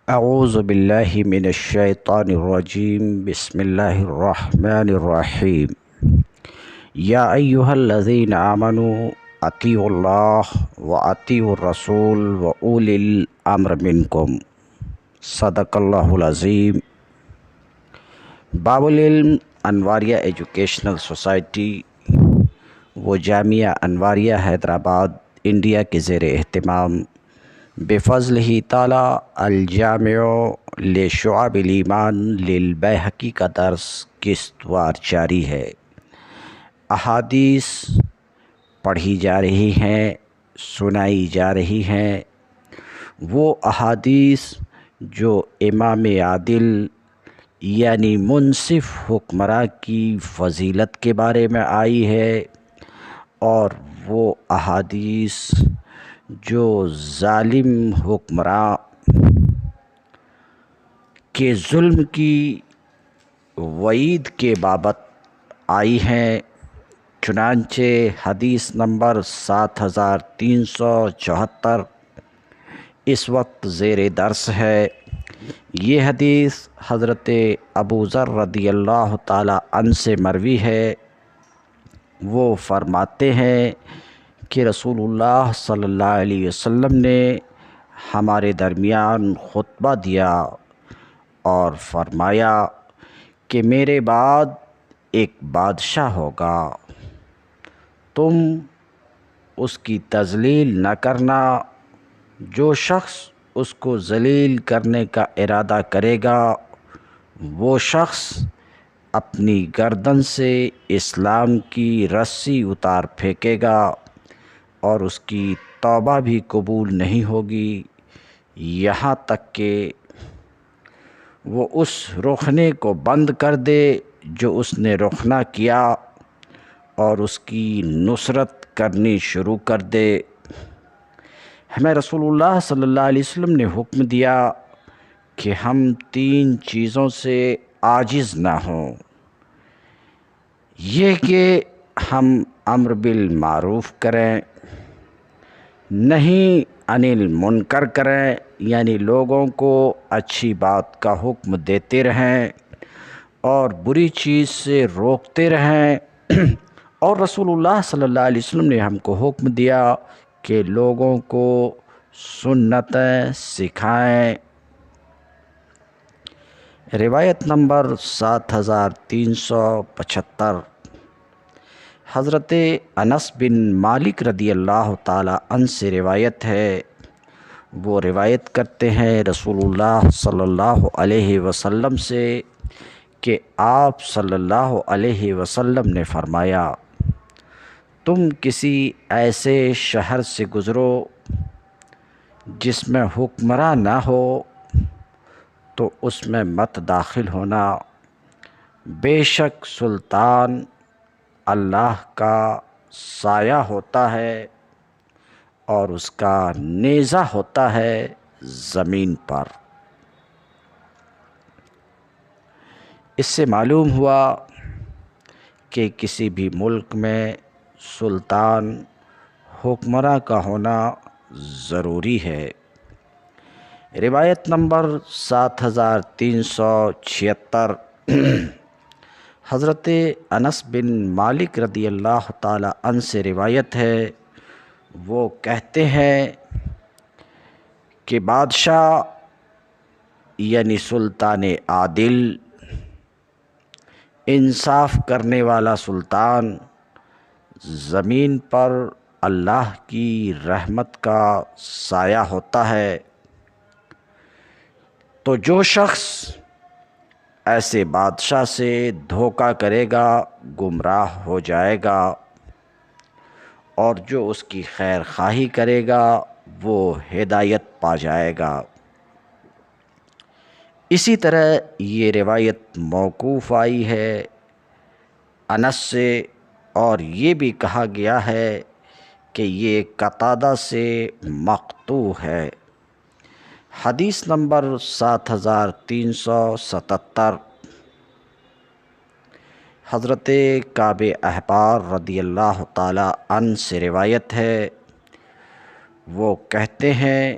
اعوذ باللہ من الشیطان الرجیم بسم اللہ الرحمن الرحیم یا ایہا الذین آمنوا اطیعوا اللہ واطیعوا الرسول واولی الامر منکم۔ صدق اللہ العظیم۔ باب العلم انواریہ ایجوکیشنل سوسائٹی و جامعہ انواریہ حیدرآباد انڈیا کے زیر اہتمام بفضلہ تعالی الجامع لشعب الایمان للبیہقی کا درس قسط وار جاری ہے۔ احادیث پڑھی جا رہی ہیں، سنائی جا رہی ہیں، وہ احادیث جو امام عادل یعنی منصف حکمراں کی فضیلت کے بارے میں آئی ہے، اور وہ احادیث جو ظالم حکمراں کے ظلم کی وعید کے بابت آئی ہیں۔ چنانچہ حدیث نمبر 7374 اس وقت زیر درس ہے۔ یہ حدیث حضرت ابو ذر رضی اللہ تعالی عنہ سے مروی ہے۔ وہ فرماتے ہیں کہ رسول اللہ صلی اللہ علیہ وسلم نے ہمارے درمیان خطبہ دیا اور فرمایا کہ میرے بعد ایک بادشاہ ہوگا، تم اس کی تذلیل نہ کرنا۔ جو شخص اس کو ذلیل کرنے کا ارادہ کرے گا، وہ شخص اپنی گردن سے اسلام کی رسی اتار پھینکے گا اور اس کی توبہ بھی قبول نہیں ہوگی، یہاں تک کہ وہ اس رخنے کو بند کر دے جو اس نے رخنہ کیا اور اس کی نصرت کرنی شروع کر دے۔ ہمیں رسول اللہ صلی اللہ علیہ وسلم نے حکم دیا کہ ہم 3 چیزوں سے عاجز نہ ہوں۔ یہ کہ ہم امر بالمعروف کریں، نہی عن المنکر کریں، یعنی لوگوں کو اچھی بات کا حکم دیتے رہیں اور بری چیز سے روکتے رہیں، اور رسول اللہ صلی اللہ علیہ وسلم نے ہم کو حکم دیا کہ لوگوں کو سنتیں سکھائیں۔ روایت نمبر 7375 حضرت انس بن مالک رضی اللہ تعالی عنہ سے روایت ہے۔ وہ روایت کرتے ہیں رسول اللہ صلی اللہ علیہ وسلم سے کہ آپ صلی اللہ علیہ وسلم نے فرمایا، تم کسی ایسے شہر سے گزرو جس میں حکمراں نہ ہو تو اس میں مت داخل ہونا، بے شک سلطان اللہ کا سایہ ہوتا ہے اور اس کا نیزہ ہوتا ہے زمین پر۔ اس سے معلوم ہوا کہ کسی بھی ملک میں سلطان حکمراں کا ہونا ضروری ہے۔ روایت نمبر 7376 حضرت انس بن مالک رضی اللہ تعالی عنہ سے روایت ہے۔ وہ کہتے ہیں کہ بادشاہ یعنی سلطان عادل، انصاف کرنے والا سلطان، زمین پر اللہ کی رحمت کا سایہ ہوتا ہے۔ تو جو شخص ایسے بادشاہ سے دھوکہ کرے گا گمراہ ہو جائے گا، اور جو اس کی خیر خواہی کرے گا وہ ہدایت پا جائے گا۔ اسی طرح یہ روایت موقوف آئی ہے انس سے، اور یہ بھی کہا گیا ہے کہ یہ قتادہ سے مقطوع ہے۔ حدیث نمبر 7377 حضرت کعب احبار رضی اللہ تعالی عنہ سے روایت ہے۔ وہ کہتے ہیں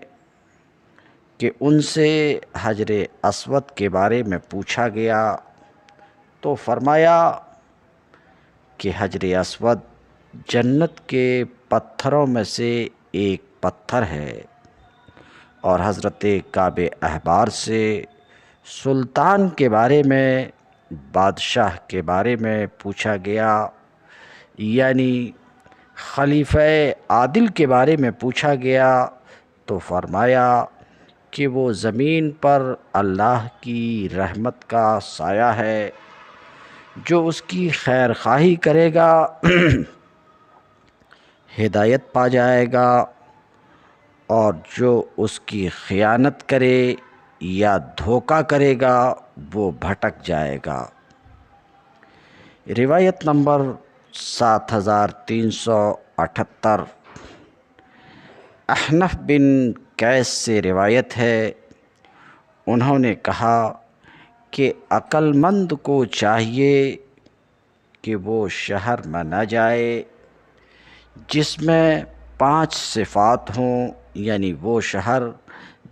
کہ ان سے حجر اسود کے بارے میں پوچھا گیا تو فرمایا کہ حجر اسود جنت کے پتھروں میں سے ایک پتھر ہے، اور حضرت کعب احبار سے سلطان کے بارے میں، بادشاہ کے بارے میں پوچھا گیا، یعنی خلیفہ عادل کے بارے میں پوچھا گیا تو فرمایا کہ وہ زمین پر اللہ کی رحمت کا سایہ ہے، جو اس کی خیر خواہی کرے گا ہدایت پا جائے گا، اور جو اس کی خیانت کرے یا دھوکہ کرے گا وہ بھٹک جائے گا۔ روایت نمبر 7378، احنف بن قیس سے روایت ہے، انہوں نے کہا کہ عقل مند کو چاہیے کہ وہ شہر میں نہ جائے جس میں 5 صفات ہوں، یعنی وہ شہر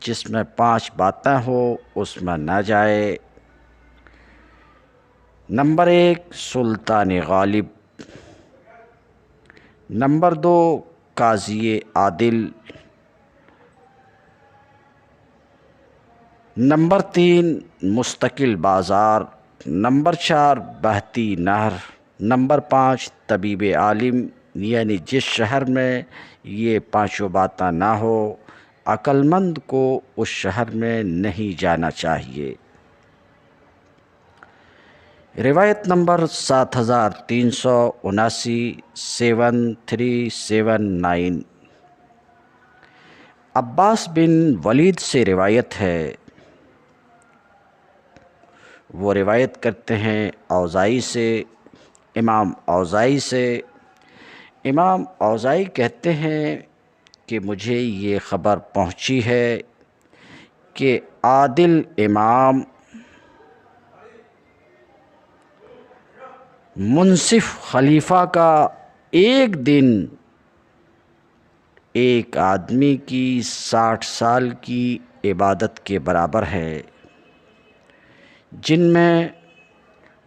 جس میں 5 باتیں ہوں اس میں نہ جائے۔ نمبر 1 سلطان غالب، نمبر 2 قاضی عادل، نمبر 3 مستقل بازار، نمبر 4 بہتی نہر، نمبر 5 طبیب عالم، یعنی جس شہر میں یہ 5 باتیں نہ ہو عقل مند کو اس شہر میں نہیں جانا چاہیے۔ روایت نمبر 7379، 7379، عباس بن ولید سے روایت ہے، وہ روایت کرتے ہیں اوزائی سے، امام اوزائی سے۔ امام اوزائی کہتے ہیں کہ مجھے یہ خبر پہنچی ہے کہ عادل امام منصف خلیفہ کا ایک دن ایک آدمی کی 60 سال کی عبادت کے برابر ہے، جن میں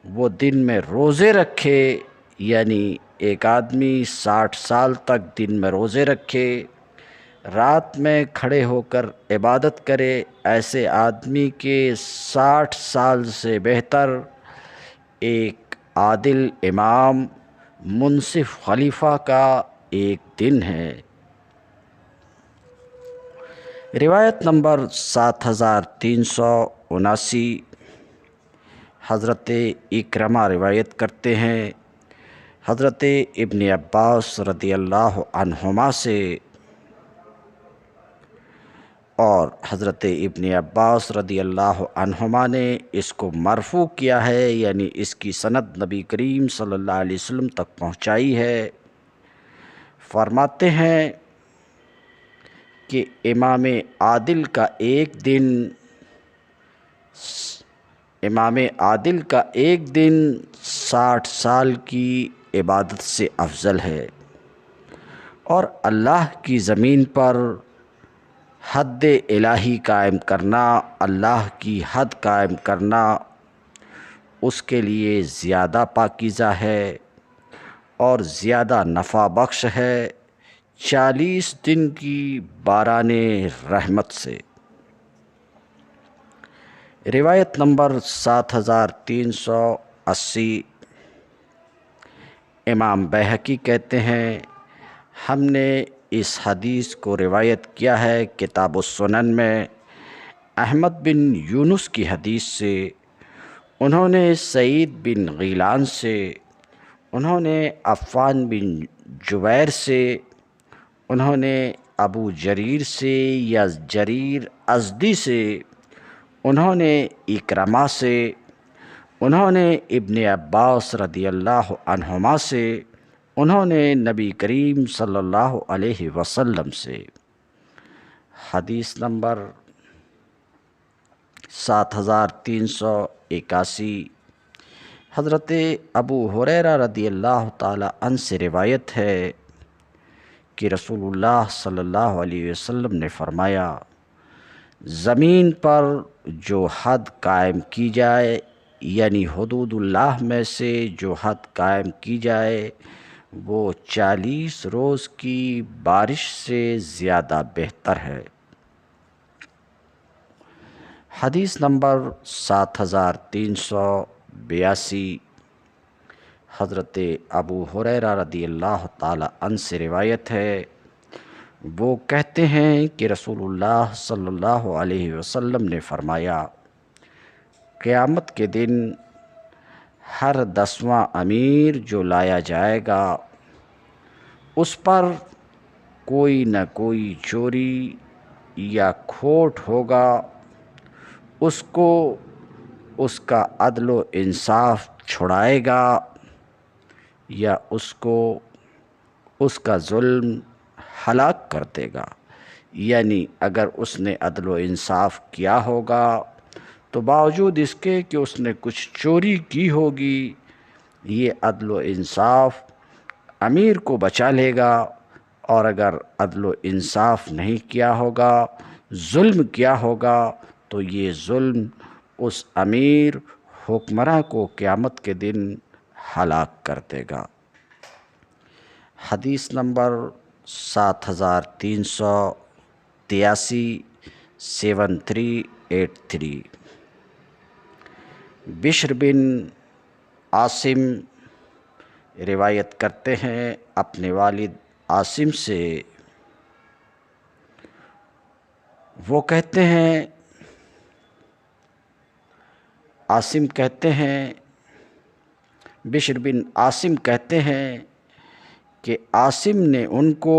وہ دن میں روزے رکھے، یعنی ایک آدمی 60 سال تک دن میں روزے رکھے، رات میں کھڑے ہو کر عبادت کرے، ایسے آدمی کے 60 سال سے بہتر ایک عادل امام منصف خلیفہ کا ایک دن ہے۔ روایت نمبر 7379، حضرت اکرمہ روایت کرتے ہیں حضرت ابن عباس رضی اللہ عنہما سے، اور حضرت ابن عباس رضی اللہ عنہما نے اس کو مرفوع کیا ہے، یعنی اس کی سند نبی کریم صلی اللہ علیہ وسلم تک پہنچائی ہے۔ فرماتے ہیں کہ امام عادل کا ایک دن 60 سال کی عبادت سے افضل ہے، اور اللہ کی زمین پر حد الہی قائم کرنا، اللہ کی حد قائم کرنا اس کے لیے زیادہ پاکیزہ ہے اور زیادہ نفع بخش ہے 40 دن کی باران رحمت سے۔ روایت نمبر 7380، امام بیہقی کہتے ہیں ہم نے اس حدیث کو روایت کیا ہے کتاب السنن میں احمد بن یونس کی حدیث سے، انہوں نے سعید بن غیلان سے، انہوں نے عفان بن جبیر سے، انہوں نے ابو جریر سے یا جریر ازدی سے، انہوں نے اکرمہ سے، انہوں نے ابن عباس رضی اللہ عنہما سے، انہوں نے نبی کریم صلی اللہ علیہ وسلم سے۔ حدیث نمبر 7381، حضرت ابو ہریرہ رضی اللہ تعالی عنہ سے روایت ہے کہ رسول اللہ صلی اللہ علیہ وسلم نے فرمایا زمین پر جو حد قائم کی جائے، یعنی حدود اللہ میں سے جو حد قائم کی جائے، وہ 40 روز کی بارش سے زیادہ بہتر ہے۔ حدیث نمبر 7382، حضرت ابو ہریرہ رضی اللہ تعالی عنہ سے روایت ہے، وہ کہتے ہیں کہ رسول اللہ صلی اللہ علیہ وسلم نے فرمایا، قیامت کے دن ہر 10واں امیر جو لایا جائے گا، اس پر کوئی نہ کوئی چوری یا کھوٹ ہوگا، اس کو اس کا عدل و انصاف چھڑائے گا یا اس کو اس کا ظلم ہلاک کر دے گا۔ یعنی اگر اس نے عدل و انصاف کیا ہوگا تو باوجود اس کے کہ اس نے کچھ چوری کی ہوگی، یہ عدل و انصاف امیر کو بچا لے گا، اور اگر عدل و انصاف نہیں کیا ہوگا، ظلم کیا ہوگا، تو یہ ظلم اس امیر حکمراں کو قیامت کے دن ہلاک کر دے گا۔ حدیث نمبر 7383، 7383، بشر بن عاصم روایت کرتے ہیں اپنے والد عاصم سے، وہ کہتے ہیں، عاصم کہتے ہیں، بشر بن عاصم کہتے ہیں کہ عاصم نے ان کو،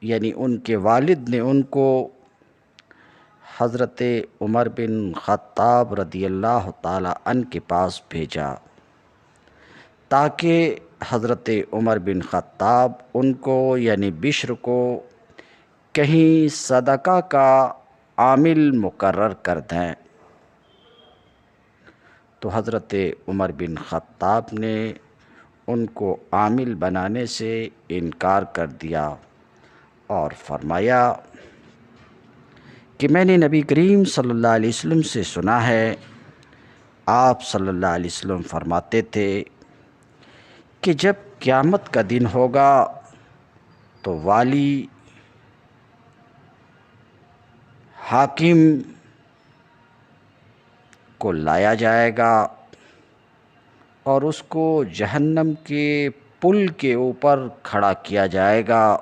یعنی ان کے والد نے ان کو حضرت عمر بن خطاب رضی اللہ تعالی عنہ کے پاس بھیجا تاکہ حضرت عمر بن خطاب ان کو، یعنی بشر کو، کہیں صدقہ کا عامل مقرر کر دیں۔ تو حضرت عمر بن خطاب نے ان کو عامل بنانے سے انکار کر دیا اور فرمایا کہ میں نے نبی کریم صلی اللہ علیہ وسلم سے سنا ہے، آپ صلی اللہ علیہ وسلم فرماتے تھے کہ جب قیامت کا دن ہوگا تو والی، حاکم کو لایا جائے گا اور اس کو جہنم کے پل کے اوپر کھڑا کیا جائے گا،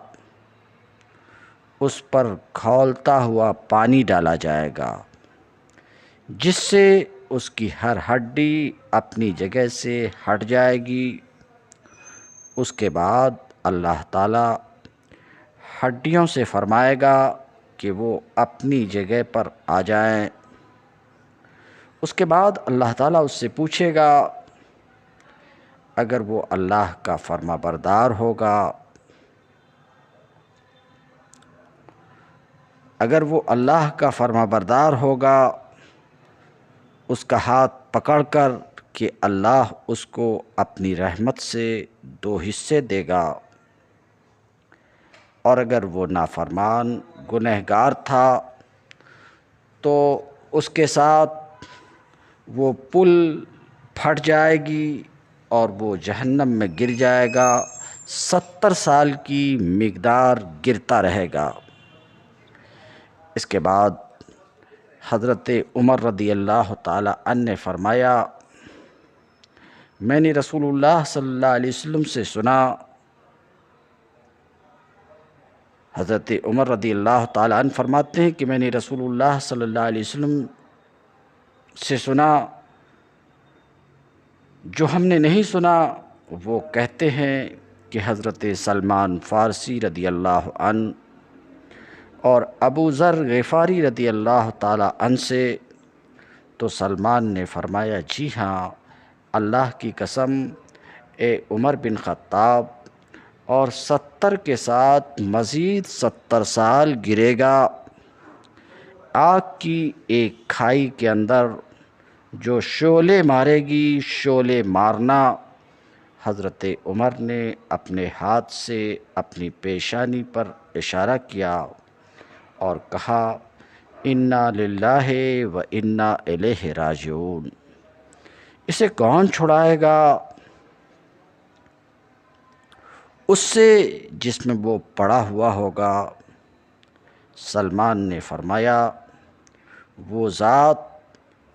اس پر کھولتا ہوا پانی ڈالا جائے گا، جس سے اس کی ہر ہڈی اپنی جگہ سے ہٹ جائے گی۔ اس کے بعد اللہ تعالیٰ ہڈیوں سے فرمائے گا کہ وہ اپنی جگہ پر آ جائیں۔ اس کے بعد اللہ تعالیٰ اس سے پوچھے گا، اگر وہ اللہ کا فرما بردار ہوگا، اگر وہ اللہ کا فرما بردار ہوگا، اس کا ہاتھ پکڑ کر کہ اللہ اس کو اپنی رحمت سے 2 حصے دے گا، اور اگر وہ نافرمان گنہگار تھا تو اس کے ساتھ وہ پل پھٹ جائے گی اور وہ جہنم میں گر جائے گا، 70 سال کی مقدار گرتا رہے گا۔ اس کے بعد حضرت عمر رضی اللہ تعالی عنہ نے فرمایا، میں نے رسول اللہ صلی اللہ علیہ وسلم سے سنا، حضرت عمر رضی اللہ تعالی عنہ فرماتے ہیں کہ میں نے رسول اللہ صلی اللہ علیہ وسلم سے سنا، جو ہم نے نہیں سنا وہ کہتے ہیں کہ حضرت سلمان فارسی رضی اللہ عنہ اور ابو ذر غفاری رضی اللہ تعالی عنہ سے، تو سلمان نے فرمایا، جی ہاں، اللہ کی قسم، اے عمر بن خطاب، اور 70 کے ساتھ مزید 70 سال گرے گا، آگ کی ایک کھائی کے اندر جو شعلے مارے گی، شعلے مارنا۔ حضرت عمر نے اپنے ہاتھ سے اپنی پیشانی پر اشارہ کیا اور کہا، انا للہ و انا الیہ راجعون۔ اسے کون چھڑائے گا اس سے جس میں وہ پڑا ہوا ہوگا؟ سلمان نے فرمایا وہ ذات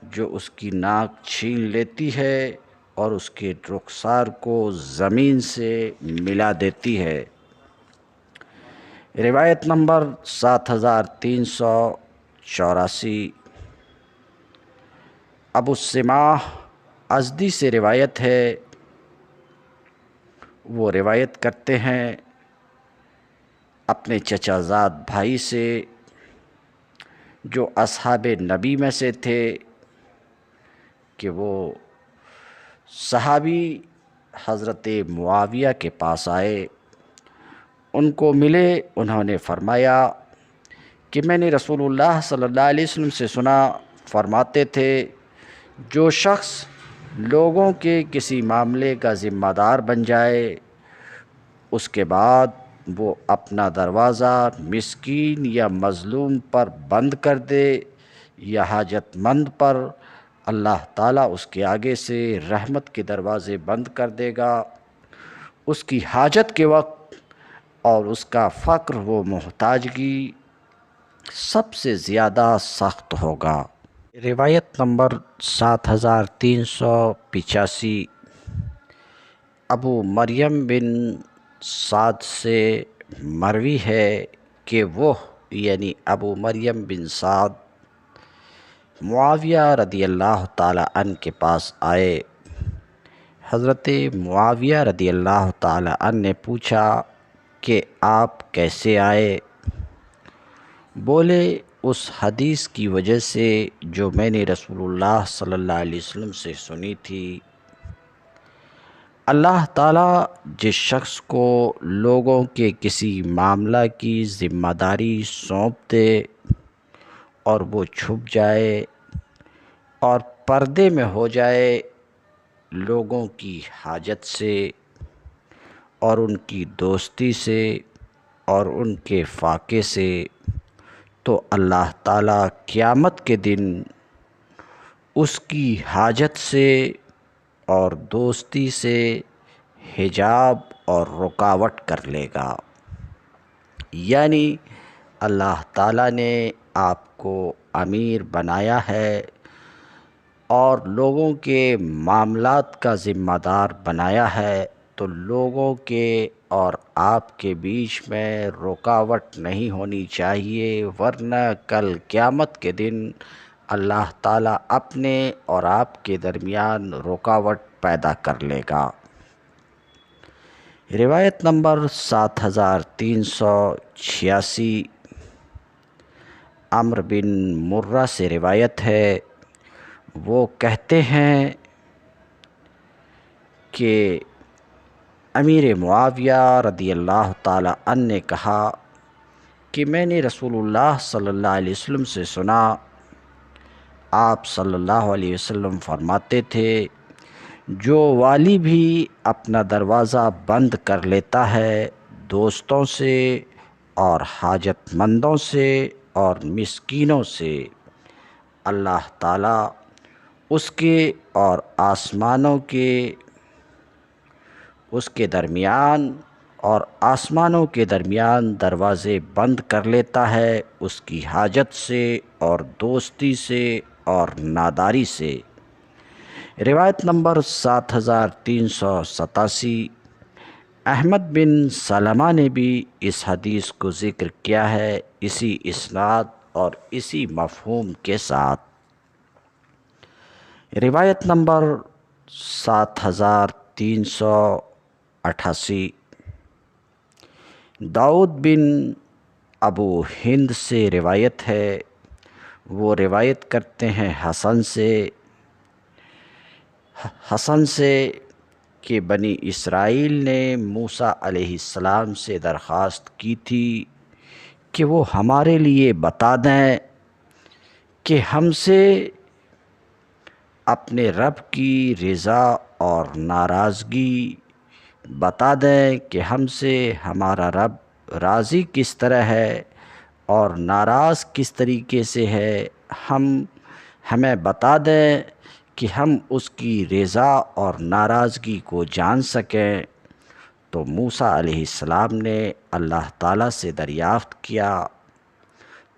جو اس کی ناک چھین لیتی ہے اور اس کے رخسار کو زمین سے ملا دیتی ہے۔ روایت نمبر 7384۔ ابو السماح ازدی سے روایت ہے، وہ روایت کرتے ہیں اپنے چچا زاد بھائی سے جو اصحاب نبی میں سے تھے کہ وہ صحابی حضرت معاویہ کے پاس آئے، ان کو ملے، انہوں نے فرمایا کہ میں نے رسول اللہ صلی اللہ علیہ وسلم سے سنا، فرماتے تھے جو شخص لوگوں کے کسی معاملے کا ذمہ دار بن جائے اس کے بعد وہ اپنا دروازہ مسکین یا مظلوم پر بند کر دے یا حاجت مند پر، اللہ تعالیٰ اس کے آگے سے رحمت کے دروازے بند کر دے گا، اس کی حاجت کے وقت اور اس کا فقر و محتاجگی سب سے زیادہ سخت ہوگا۔ روایت نمبر 7385۔ ابو مریم بن سعد سے مروی ہے کہ وہ یعنی ابو مریم بن سعد معاویہ رضی اللہ تعالی عنہ کے پاس آئے۔ حضرت معاویہ رضی اللہ تعالی عنہ نے پوچھا کہ آپ کیسے آئے؟ بولے اس حدیث کی وجہ سے جو میں نے رسول اللہ صلی اللہ علیہ وسلم سے سنی تھی، اللہ تعالیٰ جس شخص کو لوگوں کے کسی معاملہ کی ذمہ داری سونپ دے اور وہ چھپ جائے اور پردے میں ہو جائے لوگوں کی حاجت سے اور ان کی دوستی سے اور ان کے فاقے سے، تو اللہ تعالیٰ قیامت کے دن اس کی حاجت سے اور دوستی سے حجاب اور رکاوٹ کر لے گا۔ یعنی اللہ تعالیٰ نے آپ کو امیر بنایا ہے اور لوگوں کے معاملات کا ذمہ دار بنایا ہے، تو لوگوں کے اور آپ کے بیچ میں رکاوٹ نہیں ہونی چاہیے، ورنہ کل قیامت کے دن اللہ تعالیٰ اپنے اور آپ کے درمیان رکاوٹ پیدا کر لے گا۔ روایت نمبر 7386۔ عمرو بن مرہ سے روایت ہے، وہ کہتے ہیں کہ امیر معاویہ رضی اللہ تعالی عنہ نے کہا کہ میں نے رسول اللہ صلی اللہ علیہ وسلم سے سنا، آپ صلی اللہ علیہ وسلم فرماتے تھے جو والی بھی اپنا دروازہ بند کر لیتا ہے دوستوں سے اور حاجت مندوں سے اور مسکینوں سے، اللہ تعالیٰ اس کے اور آسمانوں کے اس کے درمیان اور آسمانوں کے درمیان دروازے بند کر لیتا ہے اس کی حاجت سے اور دوستی سے اور ناداری سے۔ روایت نمبر 7387۔ احمد بن سلمہ نے بھی اس حدیث کو ذکر کیا ہے اسی اسناد اور اسی مفہوم کے ساتھ۔ روایت نمبر 7388۔ داؤد بن ابو ہند سے روایت ہے، وہ روایت کرتے ہیں حسن سے کہ بنی اسرائیل نے موسیٰ علیہ السلام سے درخواست کی تھی کہ وہ ہمارے لیے بتا دیں کہ ہم سے اپنے رب کی رضا اور ناراضگی بتا دیں کہ ہم سے ہمارا رب راضی کس طرح ہے اور ناراض کس طریقے سے ہے، ہمیں بتا دیں کہ ہم اس کی رضا اور ناراضگی کو جان سکیں۔ تو موسیٰ علیہ السلام نے اللہ تعالیٰ سے دریافت کیا،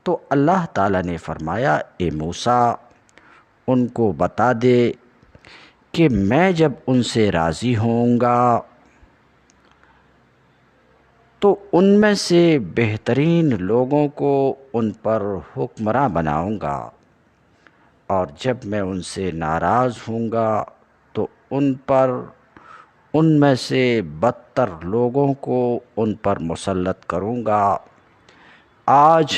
تو اللہ تعالیٰ نے فرمایا اے موسیٰ ان کو بتا دے کہ میں جب ان سے راضی ہوں گا تو ان میں سے بہترین لوگوں کو ان پر حکمراں بناؤں گا، اور جب میں ان سے ناراض ہوں گا تو ان میں سے بدتر لوگوں کو ان پر مسلط کروں گا۔ آج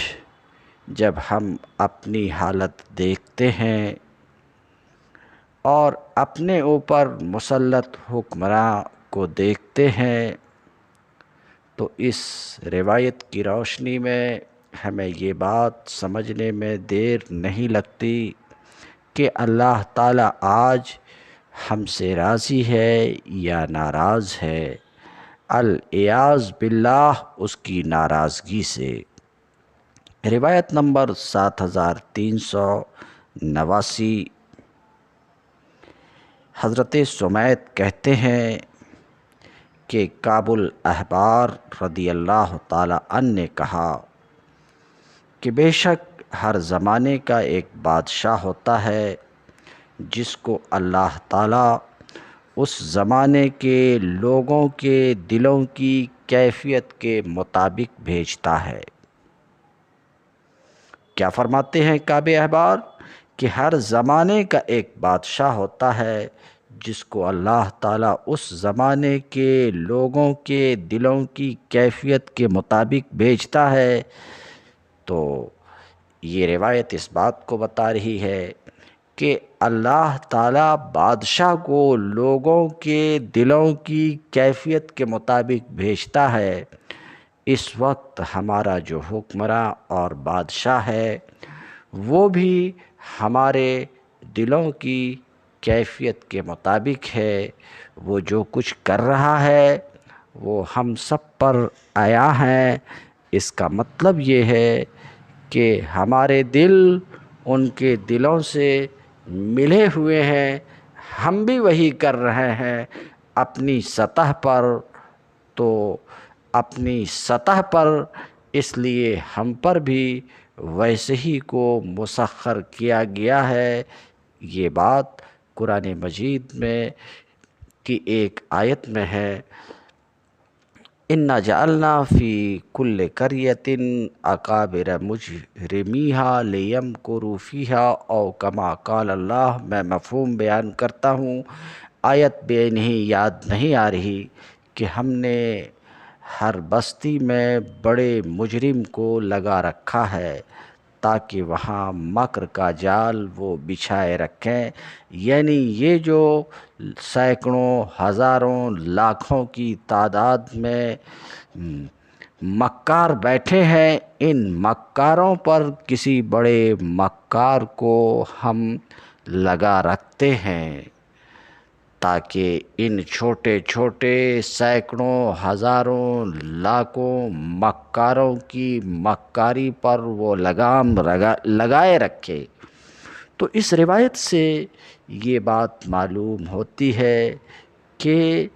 جب ہم اپنی حالت دیکھتے ہیں اور اپنے اوپر مسلط حکمراں کو دیکھتے ہیں تو اس روایت کی روشنی میں ہمیں یہ بات سمجھنے میں دیر نہیں لگتی کہ اللہ تعالیٰ آج ہم سے راضی ہے یا ناراض ہے، العیاذ باللہ اس کی ناراضگی سے۔ روایت نمبر 7389، حضرت سمیت کہتے ہیں کہ کعب الاحبار رضی اللہ تعالیٰ عنہ نے کہا کہ بے شک ہر زمانے کا ایک بادشاہ ہوتا ہے جس کو اللہ تعالیٰ اس زمانے کے لوگوں کے دلوں کی کیفیت کے مطابق بھیجتا ہے۔ کیا فرماتے ہیں کعب احبار کہ ہر زمانے کا ایک بادشاہ ہوتا ہے جس کو اللہ تعالیٰ اس زمانے کے لوگوں کے دلوں کی کیفیت کے مطابق بھیجتا ہے۔ تو یہ روایت اس بات کو بتا رہی ہے کہ اللہ تعالیٰ بادشاہ کو لوگوں کے دلوں کی کیفیت کے مطابق بھیجتا ہے۔ اس وقت ہمارا جو حکمراں اور بادشاہ ہے وہ بھی ہمارے دلوں کی کیفیت کے مطابق ہے۔ وہ جو کچھ کر رہا ہے وہ ہم سب پر عیاں ہے۔ اس کا مطلب یہ ہے کہ ہمارے دل ان کے دلوں سے ملے ہوئے ہیں، ہم بھی وہی کر رہے ہیں اپنی سطح پر۔ تو اپنی سطح پر اس لیے ہم پر بھی ویسے ہی کو مسخر کیا گیا ہے۔ یہ بات قرآن مجید میں کی ایک آیت میں ہے، اِنَّا جَعَلْنَا فِي كُلِّ قَرْيَةٍ أَكَابِرَ مُجْرِمِيهَا لِيَمْكُرُوا فِيهَا او کما قال اللہ۔ میں مفہوم بیان کرتا ہوں، آیت بے نہیں یاد نہیں آ رہی کہ ہم نے ہر بستی میں بڑے مجرم کو لگا رکھا ہے تاکہ وہاں مکر کا جال وہ بچھائے رکھیں۔ یعنی یہ جو سینکڑوں ہزاروں لاکھوں کی تعداد میں مکار بیٹھے ہیں، ان مکاروں پر کسی بڑے مکار کو ہم لگا رکھتے ہیں تاکہ ان چھوٹے چھوٹے سینکڑوں ہزاروں لاکھوں مکاروں کی مکاری پر وہ لگام لگائے رکھے۔ تو اس روایت سے یہ بات معلوم ہوتی ہے کہ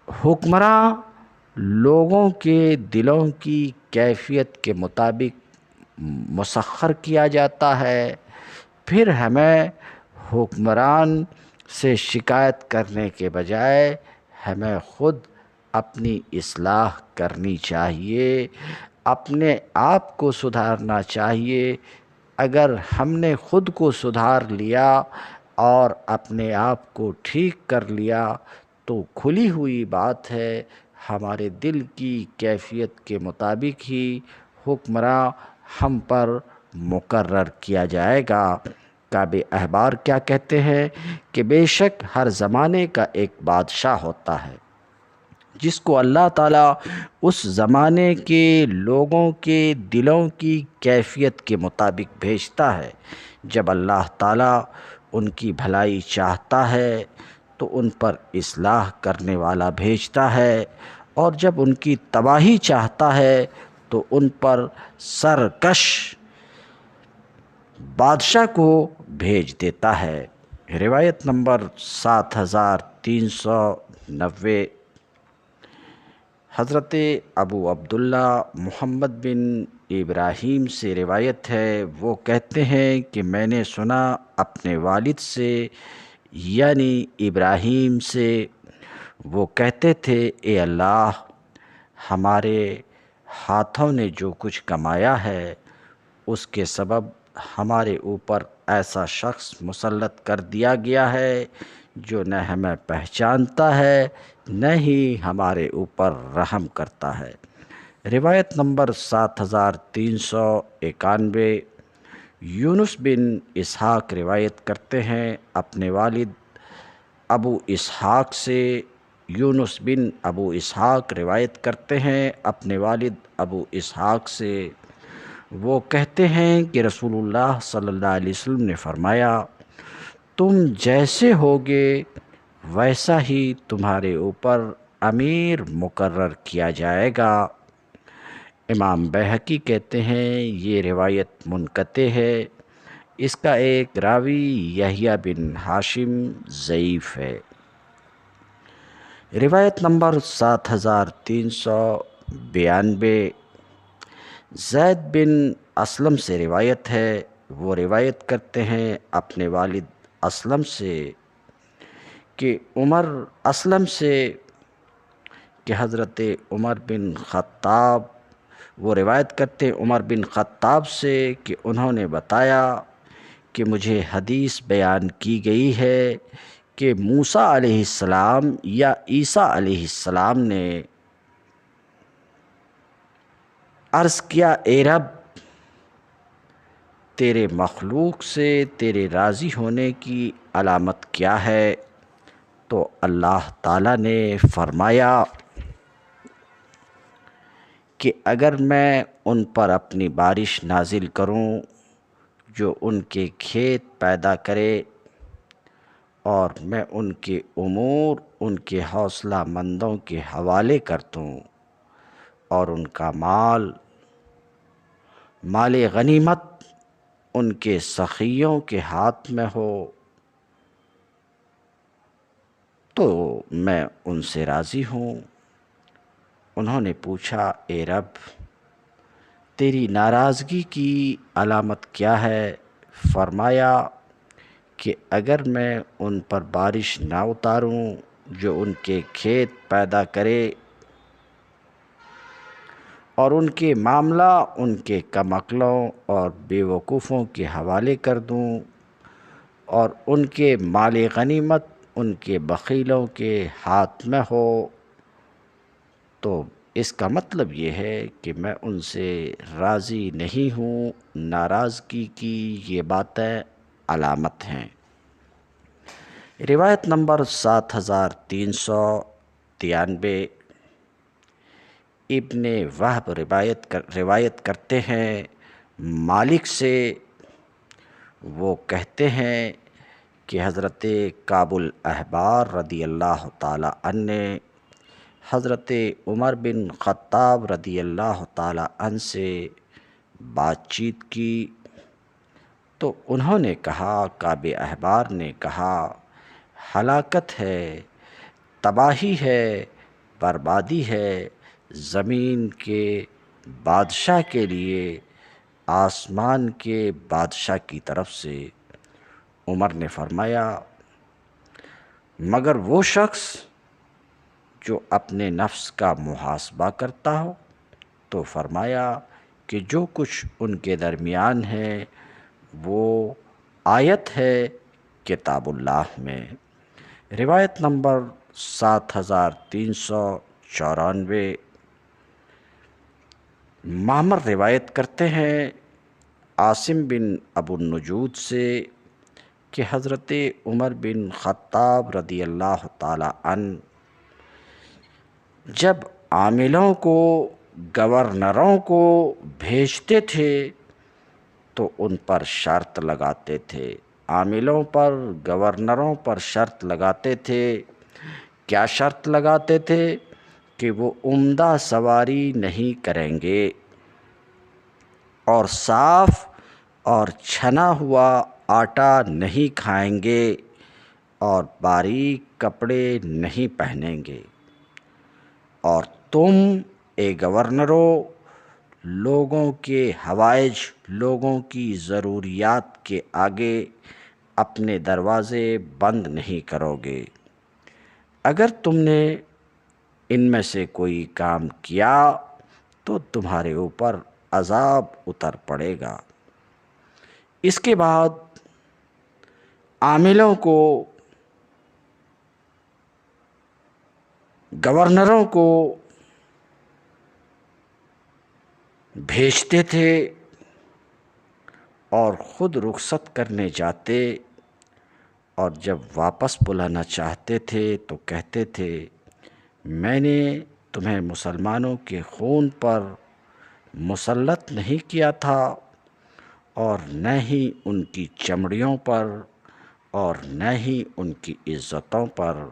حکمراں لوگوں کے دلوں کی کیفیت کے مطابق مسخر کیا جاتا ہے۔ پھر ہمیں حکمران سے شکایت کرنے کے بجائے ہمیں خود اپنی اصلاح کرنی چاہیے، اپنے آپ کو سدھارنا چاہیے۔ اگر ہم نے خود کو سدھار لیا اور اپنے آپ کو ٹھیک کر لیا تو کھلی ہوئی بات ہے ہمارے دل کی کیفیت کے مطابق ہی حکمراں ہم پر مقرر کیا جائے گا۔ کعب احبار کیا کہتے ہیں کہ بے شک ہر زمانے کا ایک بادشاہ ہوتا ہے جس کو اللہ تعالیٰ اس زمانے کے لوگوں کے دلوں کی کیفیت کے مطابق بھیجتا ہے۔ جب اللہ تعالیٰ ان کی بھلائی چاہتا ہے تو ان پر اصلاح کرنے والا بھیجتا ہے، اور جب ان کی تباہی چاہتا ہے تو ان پر سرکش بادشاہ کو بھیج دیتا ہے۔ روایت نمبر 7390، حضرت ابو عبداللہ محمد بن ابراہیم سے روایت ہے، وہ کہتے ہیں کہ میں نے سنا اپنے والد سے یعنی ابراہیم سے، وہ کہتے تھے اے اللہ، ہمارے ہاتھوں نے جو کچھ کمایا ہے اس کے سبب ہمارے اوپر ایسا شخص مسلط کر دیا گیا ہے جو نہ ہمیں پہچانتا ہے نہ ہی ہمارے اوپر رحم کرتا ہے۔ روایت نمبر 7391، یونس بن اسحاق روایت کرتے ہیں اپنے والد ابو اسحاق سے، یونس بن ابو اسحاق روایت کرتے ہیں اپنے والد ابو اسحاق سے، وہ کہتے ہیں کہ رسول اللہ صلی اللہ علیہ وسلم نے فرمایا، تم جیسے ہوگے ویسا ہی تمہارے اوپر امیر مقرر کیا جائے گا۔ امام بیہقی کہتے ہیں یہ روایت منقطع ہے، اس کا ایک راوی یحییٰ بن ہاشم ضعیف ہے۔ روایت نمبر 7392، زید بن اسلم سے روایت ہے، وہ روایت کرتے ہیں اپنے والد اسلم سے کہ حضرت عمر بن خطاب، وہ روایت کرتے ہیں عمر بن خطاب سے کہ انہوں نے بتایا کہ مجھے حدیث بیان کی گئی ہے کہ موسیٰ علیہ السلام یا عیسیٰ علیہ السلام نے عرض کیا، اے رب، تیرے مخلوق سے تیرے راضی ہونے کی علامت کیا ہے؟ تو اللہ تعالیٰ نے فرمایا کہ اگر میں ان پر اپنی بارش نازل کروں جو ان کے کھیت پیدا کرے، اور میں ان کے امور ان کے حوصلہ مندوں کے حوالے کر دوں، اور ان کا مال غنیمت ان کے سخیوں کے ہاتھ میں ہو، تو میں ان سے راضی ہوں۔ انہوں نے پوچھا، اے رب، تیری ناراضگی کی علامت کیا ہے؟ فرمایا کہ اگر میں ان پر بارش نہ اتاروں جو ان کے کھیت پیدا کرے، اور ان کے معاملہ ان کے کم عقلوں اور بے وقوفوں کے حوالے کر دوں، اور ان کے مال غنیمت ان کے بخیلوں کے ہاتھ میں ہو، تو اس کا مطلب یہ ہے کہ میں ان سے راضی نہیں ہوں۔ ناراضگی کی یہ باتیں علامت ہیں۔ روایت نمبر 7393، ابن وہب روایت کرتے ہیں مالک سے، وہ کہتے ہیں کہ حضرت کعب الاحبار رضی اللہ تعالی عنہ نے حضرت عمر بن خطاب رضی اللہ تعالی عنہ سے بات چیت کی، تو انہوں نے کہا، کعب احبار نے کہا، ہلاکت ہے، تباہی ہے، بربادی ہے زمین کے بادشاہ کے لیے آسمان کے بادشاہ کی طرف سے۔ عمر نے فرمایا، مگر وہ شخص جو اپنے نفس کا محاسبہ کرتا ہو؟ تو فرمایا کہ جو کچھ ان کے درمیان ہے وہ آیت ہے کتاب اللہ میں۔ روایت نمبر 7394، معمر روایت کرتے ہیں عاصم بن ابو النجود سے کہ حضرت عمر بن خطاب رضی اللہ تعالی عنہ جب عاملوں کو، گورنروں کو بھیجتے تھے تو ان پر شرط لگاتے تھے، عاملوں پر، گورنروں پر شرط لگاتے تھے۔ کیا شرط لگاتے تھے؟ کہ وہ عمدہ سواری نہیں کریں گے، اور صاف اور چھنا ہوا آٹا نہیں کھائیں گے اور باریک کپڑے نہیں پہنیں گے، اور تم اے گورنروں لوگوں کے حوائج، لوگوں کی ضروریات کے آگے اپنے دروازے بند نہیں کرو گے۔ اگر تم نے ان میں سے کوئی کام کیا تو تمہارے اوپر عذاب اتر پڑے گا۔ اس کے بعد عاملوں کو، گورنروں کو بھیجتے تھے اور خود رخصت کرنے جاتے، اور جب واپس بلانا چاہتے تھے تو کہتے تھے میں نے تمہیں مسلمانوں کے خون پر مسلط نہیں کیا تھا، اور نہ ہی ان کی چمڑیوں پر، اور نہ ہی ان کی عزتوں پر،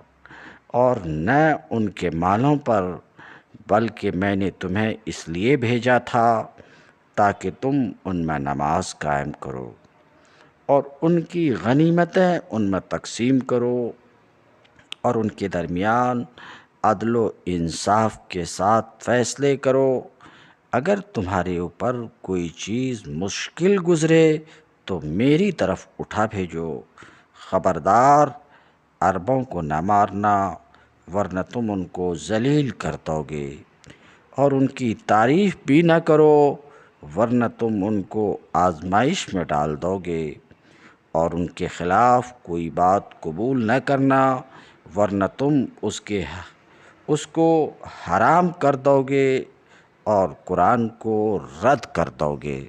اور نہ ان کے مالوں پر، بلکہ میں نے تمہیں اس لیے بھیجا تھا تاکہ تم ان میں نماز قائم کرو اور ان کی غنیمتیں ان میں تقسیم کرو اور ان کے درمیان عدل و انصاف کے ساتھ فیصلے کرو۔ اگر تمہارے اوپر کوئی چیز مشکل گزرے تو میری طرف اٹھا بھیجو، خبردار عربوں کو نہ مارنا ورنہ تم ان کو ذلیل کر دو گے، اور ان کی تعریف بھی نہ کرو ورنہ تم ان کو آزمائش میں ڈال دو گے، اور ان کے خلاف کوئی بات قبول نہ کرنا ورنہ تم اس کو حرام کر دو گے اور قرآن کو رد کر دو گے۔